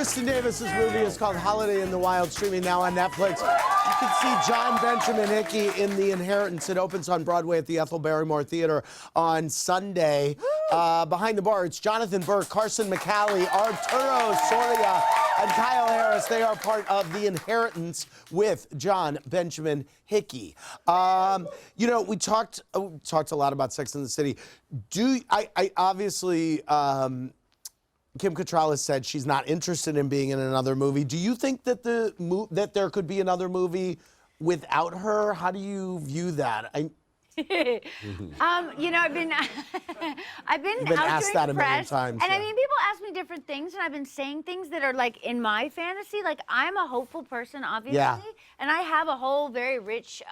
Kristin Davis's movie is called Holiday in the Wild, streaming now on Netflix. You can see John Benjamin Hickey in The Inheritance. It opens on Broadway at the Ethel Barrymore Theater on Sunday. Behind the bar, it's Jonathan Burke, Carson McCallie, Arturo Soria, and Kyle Harris. They are part of The Inheritance with John Benjamin Hickey. You know, we talked a lot about Sex and the City. I obviously... Kim Cattrall has said she's not interested in being in another movie. Do you think that that there could be another movie without her? How do you view that? You know, I've been You've been asked that a million times. And I mean, people ask me different things, and I've been saying things that are like in my fantasy. Like, I'm a hopeful person, obviously, and I have a whole very rich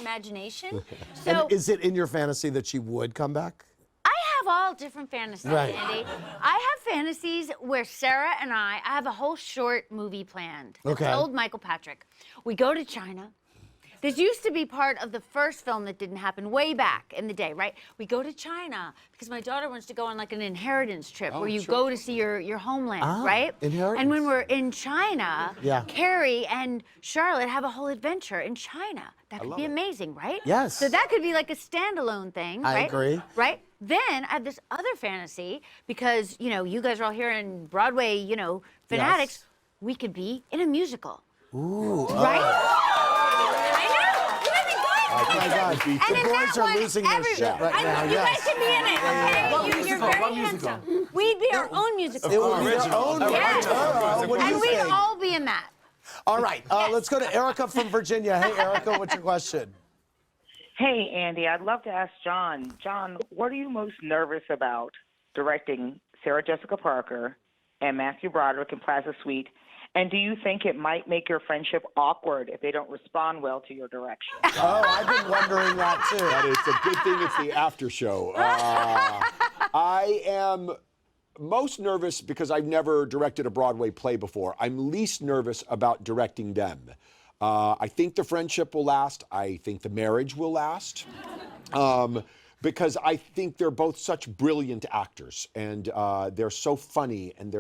imagination. So, and is it in your fantasy that she would come back? I have all different fantasies, right. Andy. I have fantasies where Sarah and I have a whole short movie planned. Okay. I told Michael Patrick. We go to China. This used to be part of the first film that didn't happen way back in the day, right? We go to China because my daughter wants to go on like an inheritance trip where you go to see your homeland, right? Inheritance. And when we're in China, yeah. Carrie and Charlotte have a whole adventure in China. That could be amazing, right? Yes. So that could be like a standalone thing, right? I agree. Right? Then I have this other fantasy because, you know, you guys are all here in Broadway, you know, fanatics. Yes. We could be in a musical. Ooh. Right? I know. Oh my God. The boys are losing their shit right now. You guys can be in it, okay? You're very handsome. We'd be our own musical. It would be our own musical. What do you and we'd think? all be in that. All right. Let's go to Erica from Virginia. Hey, Erica, what's your question? Hey, Andy, I'd love to ask John. John, what are you most nervous about directing Sarah Jessica Parker and Matthew Broderick in Plaza Suite? And do you think it might make your friendship awkward if they don't respond well to your direction? Oh, I've been wondering that too. But it's a good thing it's the after show. I am most nervous because I've never directed a Broadway play before. I'm least nervous about directing them. I think the friendship will last. I think the marriage will last. Because I think they're both such brilliant actors, and they're so funny, and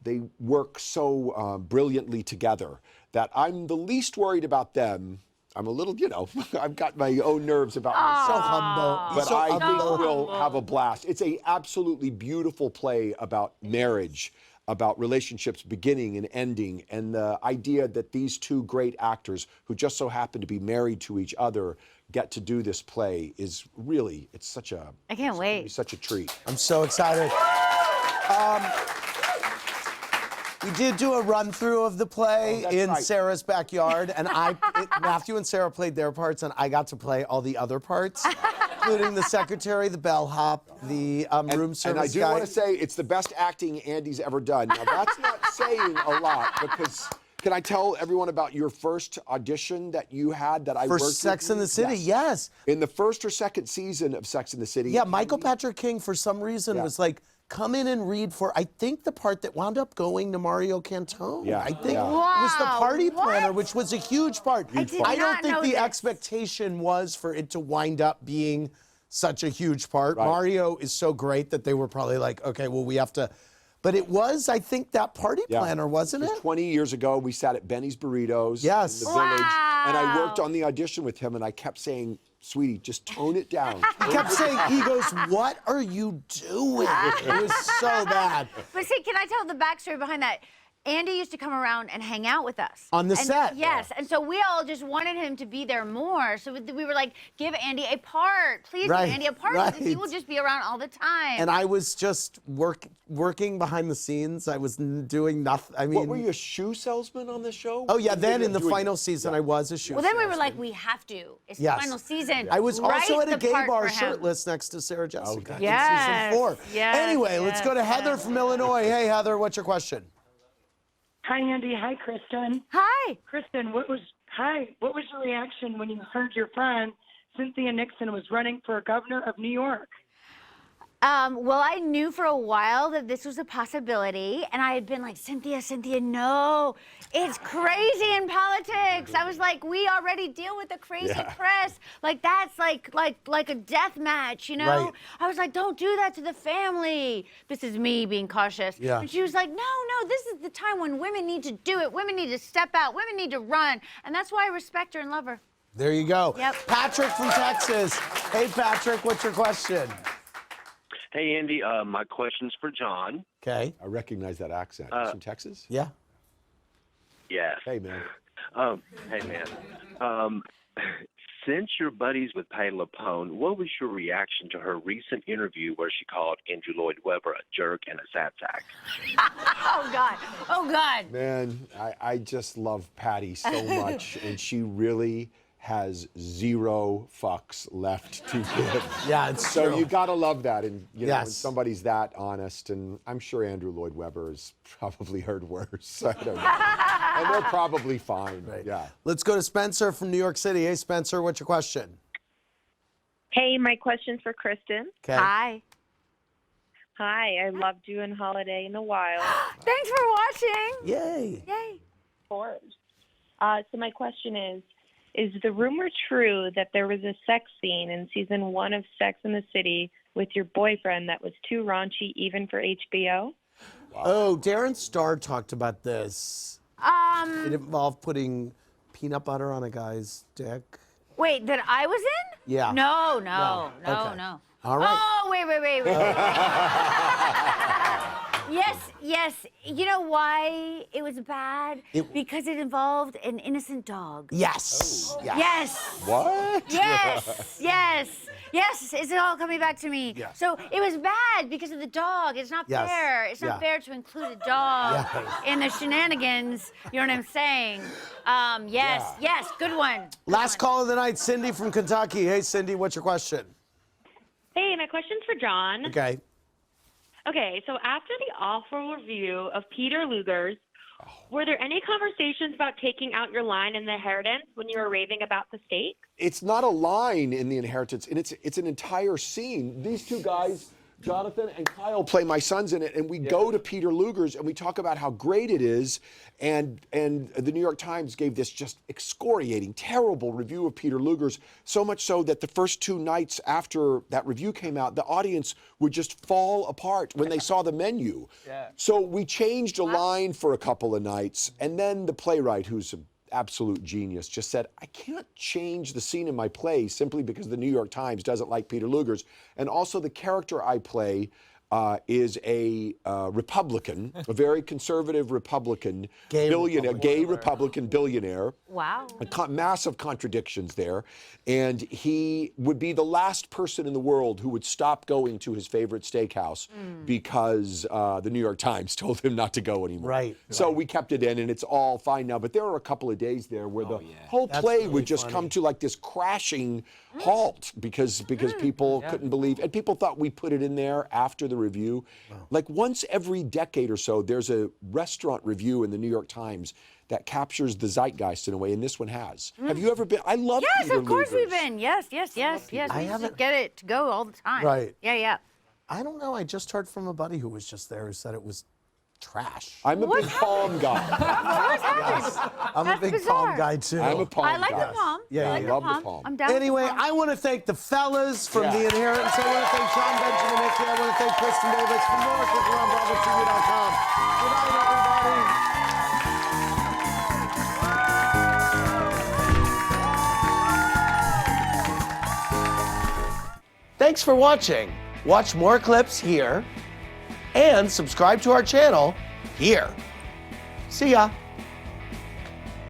they work so brilliantly together that I'm the least worried about them. I'm a little, you know, I've got my own nerves about myself. So humble. But so I think humble. we'll have a blast. It's an absolutely beautiful play about marriage, about relationships beginning and ending, and the idea that these two great actors who just so happen to be married to each other get to do this play is really, it's such a... I can't wait. It's such a treat. I'm so excited. We did do a run-through of the play in Sarah's backyard, and Matthew and Sarah played their parts, and I got to play all the other parts, including the secretary, the bellhop, the room service guy. And I do want to say it's the best acting Andy's ever done. Now, that's not saying a lot, because can I tell everyone about your first audition that you had that I worked with? For Sex and the City, yes. In the first or second season of Sex and the City. Yeah, Michael Patrick King, for some reason, was like, come in and read for, I think, the part that wound up going to Mario Cantone. Yeah. I think Wow, it was the party planner, what? which was a huge part. I don't think the expectation was for it to wind up being such a huge part. Right. Mario is so great that they were probably like, okay, well, we have to. But it was, I think, that party planner, wasn't it? 20 years ago, we sat at Benny's Burritos Yes. in the village, and I worked on the audition with him, and I kept saying, sweetie, just tone it down. He kept saying, he goes, what are you doing? It was so bad. But see, can I tell the backstory behind that? Andy used to come around and hang out with us. On the set. Yes, and so we all just wanted him to be there more. So we were like, give Andy a part. Please give Andy a part. Because he will just be around all the time. And I was just working behind the scenes. I was doing nothing. I mean, What, were you a shoe salesman on the show? Oh, yeah, then in the final season, I was a shoe Well, then we salesman. were like, we have to. It's the final season. I was also Write at a the gay part bar for him. shirtless next to Sarah Jessica in Yes, season 4. yes, Anyway, let's go to Heather from Illinois. Hey, Heather, what's your question? Hi, Andy. Hi, Kristin. Hi. Kristin, what was your reaction when you heard your friend Cynthia Nixon was running for governor of New York? Well, I knew for a while that this was a possibility, and I had been like, Cynthia, no, it's crazy in politics. I was like, we already deal with the crazy press. Like, that's like a death match, you know? Right. I was like, don't do that to the family. This is me being cautious. Yeah. And she was like, no, this is the time when women need to do it. Women need to step out. Women need to run. And that's why I respect her and love her. There you go. Yep. Patrick from Texas. Hey, Patrick, what's your question? Hey, Andy, my question's for John. Okay. I recognize that accent. He's from Texas? Yeah. Yes. Hey, man. Hey, man. Since you're buddies with Patti LuPone, what was your reaction to her recent interview where she called Andrew Lloyd Webber a jerk and a sad sack? Oh, God. Oh, God. Man, I just love Patti so much, and she really has zero fucks left to give. Yeah, it's So true. you gotta love that, and you know when Yes. somebody's that honest, and I'm sure Andrew Lloyd Webber has probably heard worse. I don't know. And they're probably fine. Right. Yeah. Let's go to Spencer from New York City. Hey, Spencer, what's your question? Hey, my question's for Kristin. Okay. Hi. Hi, I love doing Holiday in the Wild. Thanks for watching. Yay. Yay. Of course. So my question is the rumor true that there was a sex scene in season 1 of Sex and the City with your boyfriend that was too raunchy even for HBO? Oh, Darren Star talked about this. It involved putting peanut butter on a guy's dick. Wait, that I was in? Yeah. No. Okay. All right. Oh, wait. Yes. You know why it was bad? Because it involved an innocent dog. Yes. Oh. Yes. Yes. What? Yes. Is it all coming back to me? Yes. So it was bad because of the dog. It's not Yes. fair. It's not Yeah. fair to include a dog in the shenanigans. You know what I'm saying? Yes. Good one. Last call of the night, Cindy from Kentucky. Hey, Cindy, what's your question? Hey, my question's for John. Okay. Okay, so after the awful review of Peter Luger's, were there any conversations about taking out your line in The Inheritance when you were raving about the steak? It's not a line in The Inheritance, and it's an entire scene. These two guys, Jonathan and Kyle, play my sons in it, and we go to Peter Luger's and we talk about how great it is. And the New York Times gave this just excoriating, terrible review of Peter Luger's, so much so that the first 2 nights after that review came out, the audience would just fall apart when they saw the menu. So we changed a line for a couple of nights, and then the playwright, who's an absolute genius, just said, I can't change the scene in my play simply because the New York Times doesn't like Peter Luger's. And also the character I play is a Republican, a very conservative Republican billionaire, gay Republican billionaire. Wow. Massive contradictions there. And he would be the last person in the world who would stop going to his favorite steakhouse because the New York Times told him not to go anymore. Right. So we kept it in, and it's all fine now. But there were a couple of days there where the whole play really would just funny. come to like this crashing halt because people couldn't believe, and people thought we put it in there after the review. Like once every decade or so, there's a restaurant review in the New York Times that captures the zeitgeist in a way, and this one has. Have you ever been? I love Yes, Peter of course Luger's. we've been. Yes. I We used to haven't- get it to go all the time. Right. Yeah. I don't know. I just heard from a buddy who was just there who said it was trash. I'm a big palm guy. I'm a big bizarre. palm guy, too. I'm a palm I like guy. the palm. Yeah, I yeah, like yeah. the Love the palm. palm. I'm down with the Anyway, palm. I want to thank the fellas from Yeah. The Inheritance. I want to thank John Benjamin Hickey. I want to thank Kristin Davis. For more, click around BravoTV.com. Good night, everybody. Thanks for watching. Watch more clips here and subscribe to our channel here. See ya.